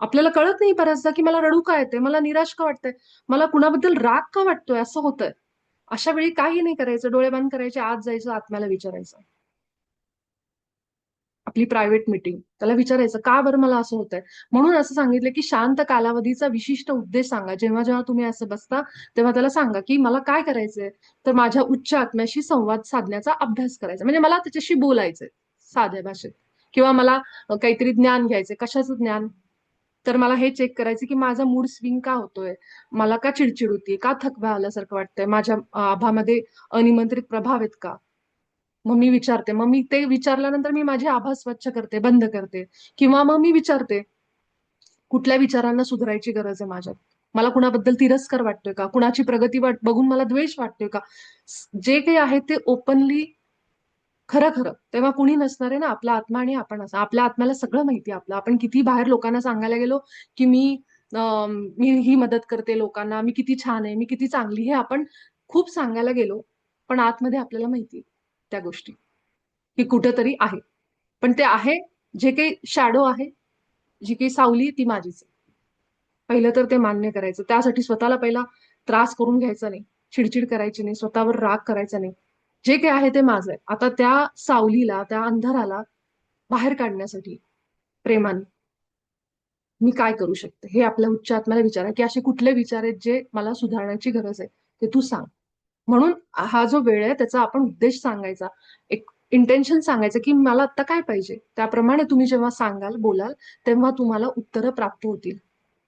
आपल्याला कळत नाही बऱ्याचदा की मला रडू का येते, मला निराश का वाटतंय, मला कुणाबद्दल राग का वाटतोय, असं होतंय. अशा वेळी काही नाही करायचं, डोळे बंद करायचे, आत जायचं, आत्म्याला विचारायचं. आपली प्रायव्हेट मीटिंग, त्याला विचारायचं का बरं मला असं होतंय. म्हणून असं सांगितलं की शांत कालावधीचा विशिष्ट उद्देश सांगा. जेव्हा जेव्हा तुम्ही असं बसता तेव्हा त्याला सांगा की मला काय करायचंय, तर माझ्या उच्च आत्म्याशी संवाद साधण्याचा अभ्यास करायचा, म्हणजे मला त्याच्याशी बोलायचंय साध्या भाषेत. किंवा मला काहीतरी ज्ञान घ्यायचंय. कशाचं ज्ञान? तर मला हे चेक करायचं की माझा मूड स्विंग का होतोय, मला का चिडचिड होतीये, का थकवा आल्यासारखं वाटतंय, माझ्या आभामध्ये अनिमंत्रित प्रभाव आहेत का. मग मी विचारते, मग मी ते विचारल्यानंतर मी माझे आभास स्वच्छ करते, बंद करते. किंवा मग मी विचारते, कुठल्या विचारांना सुधारायची गरज आहे माझ्यात, मला कुणाबद्दल तिरस्कार वाटतोय का, कुणाची प्रगती बघून मला द्वेष वाटतोय का. जे काही आहे ते ओपनली, खरं खरं. तेव्हा कुणी नसणार आहे ना, आपला आत्मा आणि आपण असं. आपल्या आत्म्याला सगळं माहिती आहे आपलं. आपण किती बाहेर लोकांना सांगायला गेलो की मी ही मदत करते लोकांना, मी किती छान आहे, मी किती चांगली, हे आपण खूप सांगायला गेलो, पण आतमध्ये आपल्याला माहिती आहे त्या गोष्टी की कुठेतरी आहे. पण ते आहे, जे काही शॅडो आहे, जी काही सावली, ती माझीच आहे. पहिलं तर ते मान्य करायचं. त्यासाठी स्वतःला पहिला त्रास करून घ्यायचा नाही, चिडचिड करायची नाही, स्वतःवर राग करायचा नाही. जे काही आहे ते माझं आहे. आता त्या सावलीला, त्या अंधाराला बाहेर काढण्यासाठी प्रेमाने मी काय करू शकते, हे आपल्या उच्च आत्म्याला विचारा की असे कुठले विचार आहेत जे मला सुधारण्याची गरज आहे, ते तू सांग. म्हणून हा जो वेळ आहे त्याचा आपण उद्देश सांगायचा, एक इंटेन्शन सांगायचं की मला आता काय पाहिजे. त्याप्रमाणे तुम्ही जेव्हा सांगाल, बोलाल, तेव्हा तुम्हाला उत्तरं प्राप्त होतील.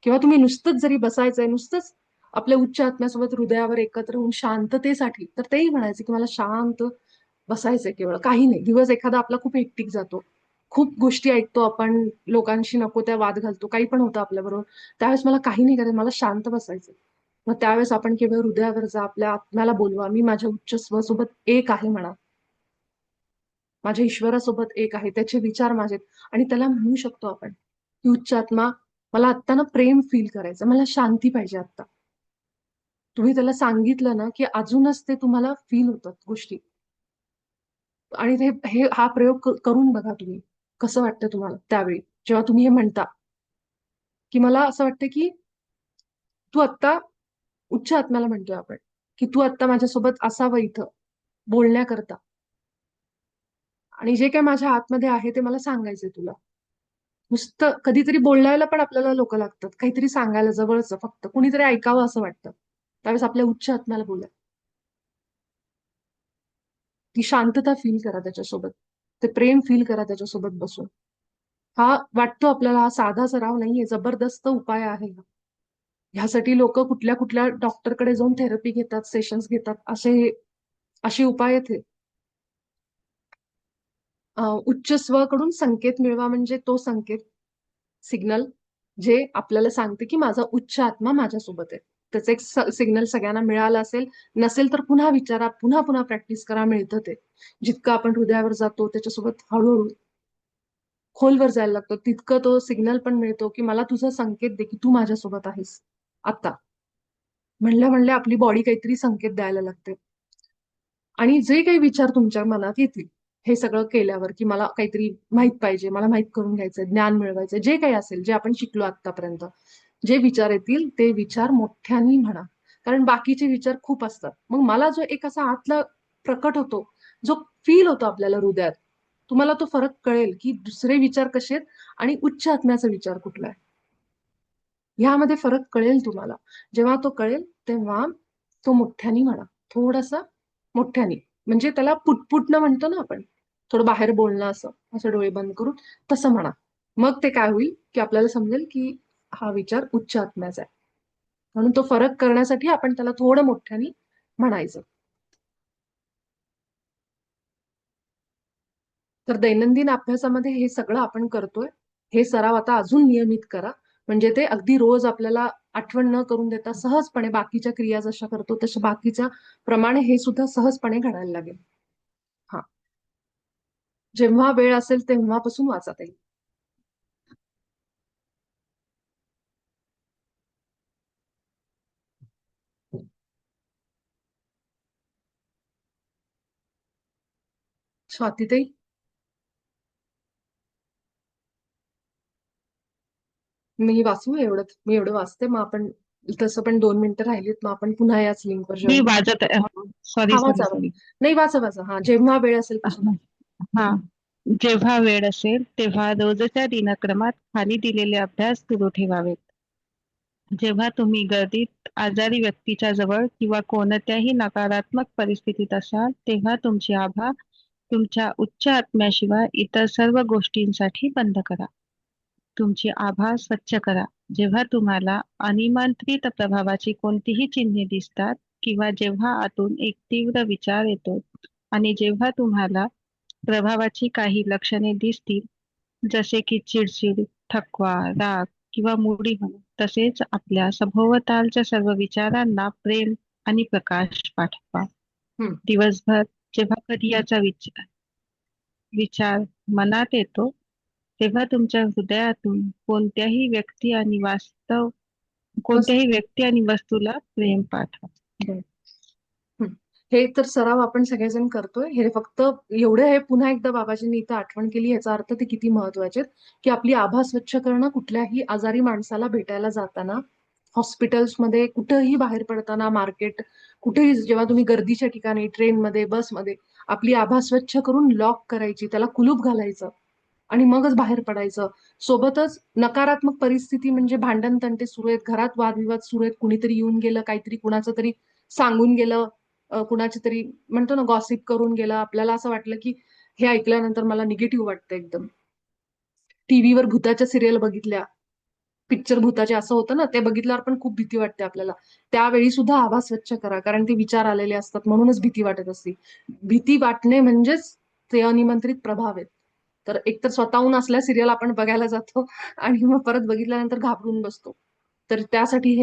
किंवा तुम्ही नुसतंच जरी बसायचंय, नुसतंच आपल्या उच्च आत्म्यासोबत हृदयावर एकत्र होऊन शांततेसाठी, तर तेही म्हणायचं की मला शांत बसायचंय, केवळ काही नाही. दिवस एखादा आपला खूप हेक्टिक जातो, खूप गोष्टी ऐकतो आपण, लोकांशी नको त्या वाद घालतो, काही पण होतं आपल्याबरोबर. त्यावेळेस मला काही नाही करायचं, मला शांत बसायचं. मग त्यावेळेस आपण केवळ हृदयावर जा, आपल्या आत्म्याला बोलवा, मी माझ्या उच्च स्वसोबत एक आहे म्हणा, माझ्या ईश्वरासोबत एक आहे, त्याचे विचार माझेत. आणि त्याला म्हणू शकतो आपण की उच्च आत्मा, मला आत्ता ना प्रेम फील करायचं, मला शांती पाहिजे आत्ता. तुम्ही त्याला सांगितलं ना की अजूनच ते तुम्हाला फील होतात गोष्टी. आणि ते हे हा प्रयोग करून बघा तुम्ही, कसं वाटतं तुम्हाला त्यावेळी जेव्हा तुम्ही हे म्हणता. की मला असं वाटतं की तू आत्ता उच्च आत्म्याला म्हणतोय आपण, की तू आत्ता माझ्यासोबत असावं इथं बोलण्याकरता, आणि जे काय माझ्या आतमध्ये आहे ते मला सांगायचंय तुला. नुसतं कधीतरी बोलायला पण आपल्याला लोक लागतात, काहीतरी सांगायला जवळच फक्त कुणीतरी ऐकावं असं वाटतं. त्यावेळेस आपल्या उच्च आत्म्याला बोला. ती शांतता फील करा त्याच्यासोबत, ते प्रेम फील करा त्याच्यासोबत बसून. हा वाटतो आपल्याला हा साधा सराव नाहीये, जबरदस्त उपाय आहे हा. ह्यासाठी लोक कुठल्या कुठल्या डॉक्टरकडे जाऊन थेरपी घेतात, सेशन्स घेतात, असे उपाय आहेत हे. उच्च स्वकडून संकेत मिळवा म्हणजे तो संकेत, सिग्नल, जे आपल्याला सांगते की माझा उच्च आत्मा माझ्यासोबत आहे. त्याचं एक सिग्नल सगळ्यांना मिळालं असेल, नसेल तर पुन्हा विचारा, पुन्हा पुन्हा प्रॅक्टिस करा, मिळतं ते. जितकं आपण हृदयावर जातो त्याच्यासोबत हळूहळू खोलवर जायला लागतो, तितकं तो सिग्नल पण मिळतो की मला तुझा संकेत दे की तू माझ्यासोबत आहेस आता. म्हणल्या म्हणल्या आपली बॉडी काहीतरी संकेत द्यायला लागते. आणि जे काही विचार तुमच्या मनात येतील हे सगळं केल्यावर, की मला काहीतरी माहित पाहिजे, मला माहित करून घ्यायचंय, ज्ञान मिळवायचंय, जे काही असेल, जे आपण शिकलो आतापर्यंत, जे विचार येतील ते विचार मोठ्याने म्हणा. कारण बाकीचे विचार खूप असतात. मग मला जो एक असा आतला प्रकट होतो, जो फील होतो आपल्याला हृदयात, तुम्हाला तो फरक कळेल की दुसरे विचार कसे आहेत आणि उच्च आत्म्याचा विचार कुठला आहे. ह्यामध्ये फरक कळेल तुम्हाला. जेव्हा तो कळेल तेव्हा तो मोठ्याने म्हणा, थोडासा मोठ्याने. म्हणजे त्याला पुटपुटणं म्हणतो ना आपण, थोडं बाहेर बोलणं, असं असं डोळे बंद करून तसं म्हणा. मग ते काय होईल की आपल्याला समजेल की हा विचार उच्च आत्म्याचा आहे. म्हणून तो फरक करण्यासाठी आपण त्याला थोडं मोठ्याने म्हणायचं. तर दैनंदिन अभ्यासामध्ये हे सगळं आपण करतोय. हे सराव आता अजून नियमित करा. म्हणजे ते अगदी रोज आपल्याला आठवण न करून देता सहजपणे बाकीच्या क्रिया जशा करतो तशा बाकीच्या प्रमाणे हे सुद्धा सहजपणे घडायला लागेल. हा, जेव्हा वेळ असेल तेव्हापासून वाचा ताई. स्वातीताई, मी एवढं वाचते, मग आपण तसं पण 2 मिनिटं राहिलीत, मग आपण पुन्हा याच लिंकवर मी जॉईन. वाजत सॉरी हा, सॉरी वाचा वाचा. सॉरी. नाही, वाचा वाचा. हा, जेव्हा वेळ असेल पासून. हा, जेव्हा वेळ असेल तेव्हा रोजच्या दिनक्रमात खाली दिलेले अभ्यास सुरू ठेवावेत. जेव्हा तुम्ही गर्दीत आजारी व्यक्तीच्या जवळ किंवा कोणत्याही नकारात्मक परिस्थितीत असाल तेव्हा तुमची आभा तुमच्या उच्च आत्म्याशिवाय इतर सर्व गोष्टींसाठी बंद करा. तुमची आभा स्वच्छ करा. जेव्हा तुम्हाला अनिमंत्रित प्रभावाची कोणतीही चिन्हे दिसतात किंवा जेव्हा आतून एक तीव्र विचार येतो आणि जेव्हा तुम्हाला प्रभावाची काही लक्षणे दिसतील, जसे की चिडचिड, थकवा, राग किंवा मूडी होणे, तसेच आपल्या सभोवतालच्या सर्व विचारांना प्रेम आणि प्रकाश पाठवा. हम्म. दिवसभर जेव्हा कधी याचा विचार मनात येतो तेव्हा तुमच्या हृदयातून बस. कोणत्याही व्यक्ती आणि वस्तूला प्रेम पाठवा. हं. हे तर सराव आपण सगळेजण करतोय. हे फक्त एवढं, हे पुन्हा एकदा बाबाजींनी इथं आठवण केली, याचा अर्थ ते किती महत्वाचे आहेत, की आपली आभा स्वच्छ करणं कुठल्याही आजारी माणसाला भेटायला जाताना, हॉस्पिटल्समध्ये, कुठेही बाहेर पडताना, मार्केट, कुठेही जेव्हा तुम्ही गर्दीच्या ठिकाणी, ट्रेनमध्ये, बसमध्ये, आपली आभा स्वच्छ करून लॉक करायची, त्याला कुलूप घालायचं आणि मगच बाहेर पडायचं. सोबतच नकारात्मक परिस्थिती म्हणजे भांडण तंटे सुरू आहेत, घरात वादविवाद सुरू आहेत, कुणीतरी येऊन गेलं, काहीतरी कुणाचं तरी सांगून गेलं, कुणाची तरी म्हणतो ना गॉसिप करून गेलं, आपल्याला असं वाटलं की हे ऐकल्यानंतर मला निगेटिव्ह वाटतं एकदम. टीव्हीवर भूताच्या सिरियल बघितल्या, पिक्चर भूताचे असं होतं ना, ते बघितल्यावर पण खूप भीती वाटते आपल्याला. त्यावेळी सुद्धा आवाज स्वच्छ करा, कारण ते विचार आलेले असतात, म्हणूनच भीती वाटत असते. भीती वाटणे म्हणजेच ते अनिमंत्रित प्रभाव आहेत. तर एकतर स्वतःहून असल्या सिरियल आपण बघायला जातो आणि मग परत बघितल्यानंतर घाबरून बसतो. तर त्यासाठी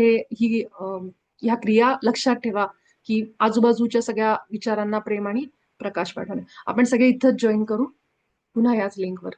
ह्या क्रिया लक्षात ठेवा, की आजूबाजूच्या सगळ्या विचारांना प्रेम आणि प्रकाश पाठवणे. आपण सगळे इथंच जॉईन करू पुन्हा याच लिंकवर.